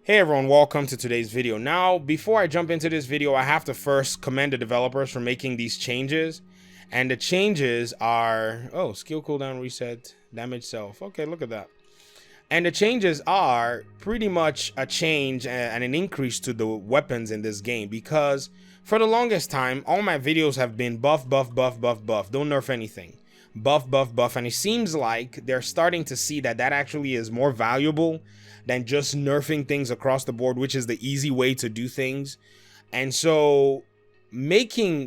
Hey everyone, welcome to today's video. Now, before I jump into this video, I have to first commend the developers for making these changes. And the changes are, oh, skill cooldown reset, damage self. Okay, look at that. And the changes are pretty much a change and an increase to the weapons in this game, because for the longest time, all my videos have been buff, buff, buff, buff, buff. Don't nerf anything. Buff, buff, buff. And it seems like they're starting to see that that actually is more valuable than just nerfing things across the board, which is the easy way to do things. And so making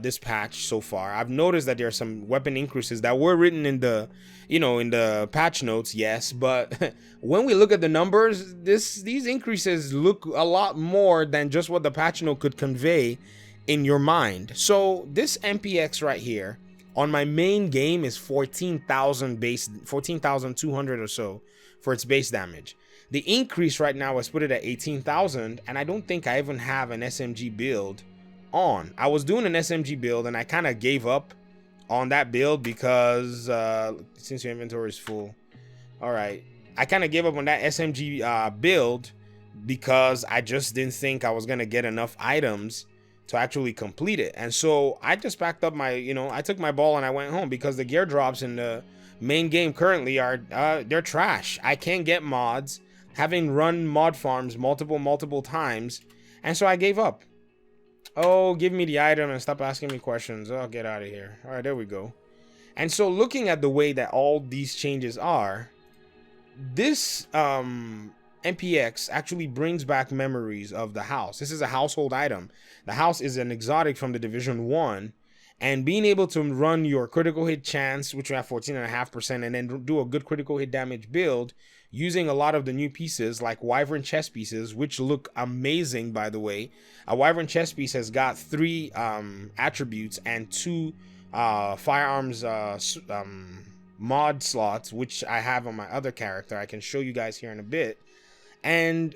this patch so far, I've noticed that there are some weapon increases that were written in the in the patch notes, yes, but when we look at the numbers, these increases look a lot more than just what the patch note could convey in your mind. So this MPX right here on my main game is 14,200 or so for its base damage. The increase right now is put it at 18,000, and I don't think I even have an SMG build on. I was doing an SMG build and I kind of gave up on that build because since your inventory is full, all right, I kind of gave up on that SMG build because I just didn't think I was gonna get enough items to actually complete it. And so I just packed up my, I took my ball and I went home, because the gear drops in the main game currently are they're trash. I can't get mods, having run mod farms multiple times, and so I gave up. Oh, give me the item and stop asking me questions. Oh, get out of here. All right, there we go. And so looking at the way that all these changes are, this MPX actually brings back memories of the house. This is a household item. The house is an exotic from the Division 1, and being able to run your critical hit chance, which you have 14.5%, and then do a good critical hit damage build using a lot of the new pieces like Wyvern chest pieces, which look amazing, by the way. A Wyvern chest piece has got 3 attributes and 2 firearms mod slots, which I have on my other character. I can show you guys here in a bit. And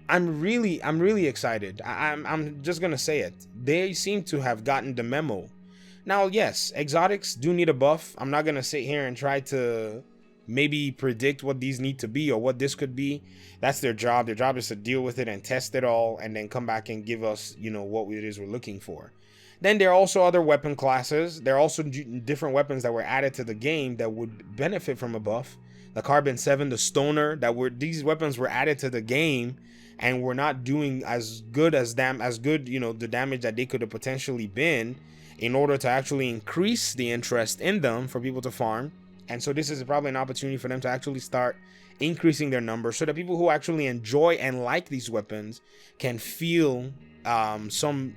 I'm really excited. I'm just gonna say it. They seem to have gotten the memo. Now, yes, exotics do need a buff. I'm not gonna sit here and try to maybe predict what these need to be or what this could be. That's their job. Their job is to deal with it and test it all and then come back and give us, what it is we're looking for. Then there are also other weapon classes. There are also different weapons that were added to the game that would benefit from a buff. The Carbon 7, the Stoner, these weapons were added to the game and were not doing as good, the damage that they could have potentially been, in order to actually increase the interest in them for people to farm. And so this is probably an opportunity for them to actually start increasing their numbers, so that people who actually enjoy and like these weapons can feel some,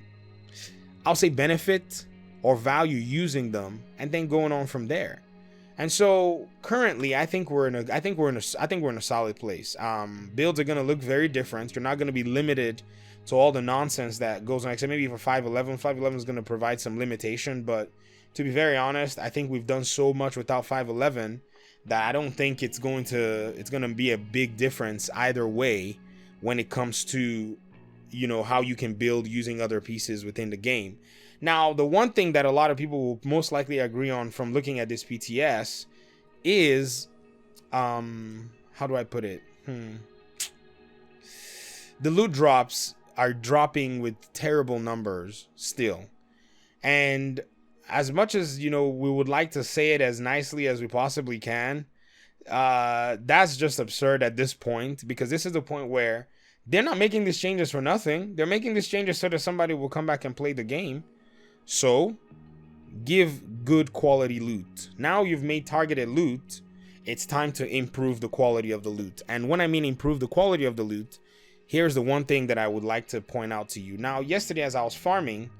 I'll say, benefit or value using them, and then going on from there. And so currently, I think we're in a solid place. Builds are gonna look very different. You're not gonna be limited to all the nonsense that goes on, except maybe for 511. 511 is gonna provide some limitation, but to be very honest, I think we've done so much without 511 that I don't think it's gonna be a big difference either way when it comes to how you can build using other pieces within the game. Now, the one thing that a lot of people will most likely agree on from looking at this PTS is how do I put it? The loot drops are dropping with terrible numbers still. And as much as we would like to say it as nicely as we possibly can, that's just absurd at this point, because this is the point where they're not making these changes for nothing. They're making these changes so that somebody will come back and play the game. So give good quality loot. Now you've made targeted loot, it's time to improve the quality of the loot. And when I mean improve the quality of the loot, here's the one thing that I would like to point out to you. Now, yesterday as I was farming,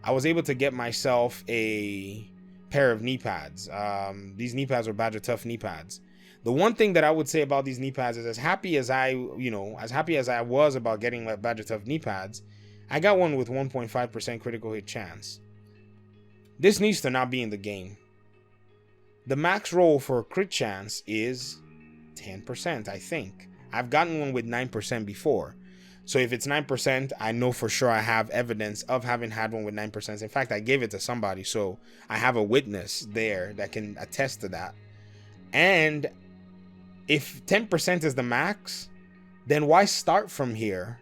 I was able to get myself a pair of knee pads. These knee pads were Badger Tough knee pads. The one thing that I would say about these knee pads is, as happy as I was about getting my Badger Tough knee pads, I got one with 1.5% critical hit chance. This needs to not be in the game. The max roll for crit chance is 10%, I think. I've gotten one with 9% before. So if it's 9%, I know for sure I have evidence of having had one with 9%. In fact, I gave it to somebody, so I have a witness there that can attest to that. And if 10% is the max, then why start from here?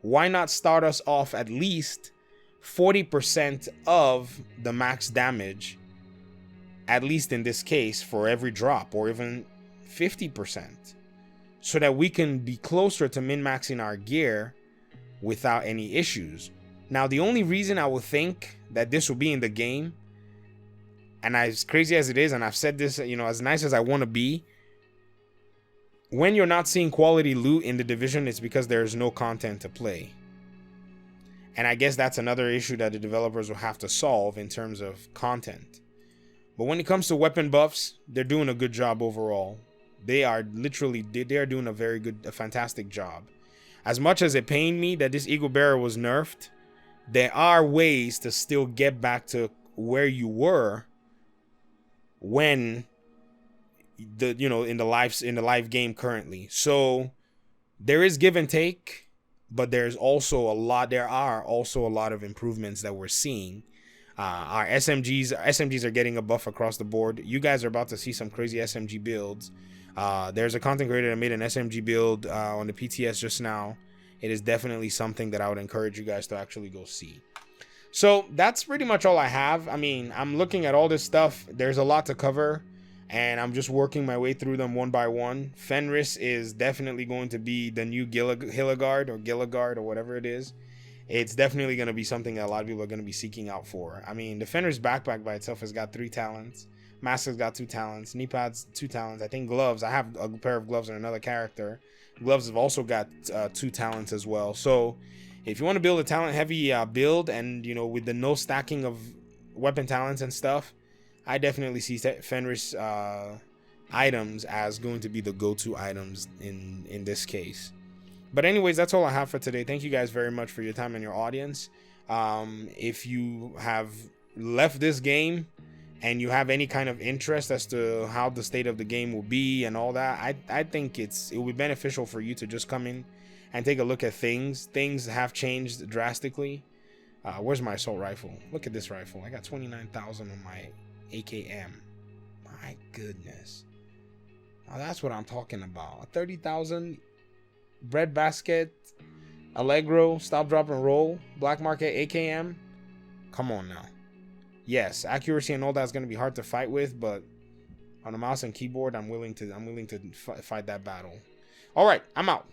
Why not start us off at least 40% of the max damage, at least in this case, for every drop, or even 50%, so that we can be closer to min-maxing our gear without any issues. Now, the only reason I would think that this will be in the game, and as crazy as it is, and I've said this, as nice as I want to be, when you're not seeing quality loot in the division, it's because there's no content to play. And I guess that's another issue that the developers will have to solve in terms of content. But when it comes to weapon buffs, they're doing a good job overall. They are doing a fantastic job. As much as it pained me that this Eagle Bearer was nerfed, there are ways to still get back to where you were when in the live game currently. So there is give and take, but there are also a lot of improvements that we're seeing. Our SMGs are getting a buff across the board. You guys are about to see some crazy SMG builds. There's a content creator that made an SMG build on the PTS just now. It is definitely something that I would encourage you guys to actually go see. So that's pretty much all I have. I mean, I'm looking at all this stuff. There's a lot to cover, and I'm just working my way through them one by one. Fenris is definitely going to be the new Gilligard or whatever it is. It's definitely going to be something that a lot of people are going to be seeking out for. I mean, the Fenris backpack by itself has got 3 talents. Mask has got 2 talents. Knee pads, 2 talents. I think gloves. I have a pair of gloves on another character. Gloves have also got 2 talents as well. So if you want to build a talent-heavy build, and with the no stacking of weapon talents and stuff, I definitely see Fenris items as going to be the go-to items in this case. But anyways, that's all I have for today. Thank you guys very much for your time and your audience. If you have left this game and you have any kind of interest as to how the state of the game will be and all that, I think it will be beneficial for you to just come in and take a look at things. Things have changed drastically. Where's my assault rifle? Look at this rifle. I got 29,000 on my AKM. My goodness. Now that's what I'm talking about. 30,000 breadbasket, Allegro, stop, drop, and roll, black market AKM. Come on now. Yes, accuracy and all that's going to be hard to fight with, but on a mouse and keyboard, I'm willing to fight that battle. All right, I'm out.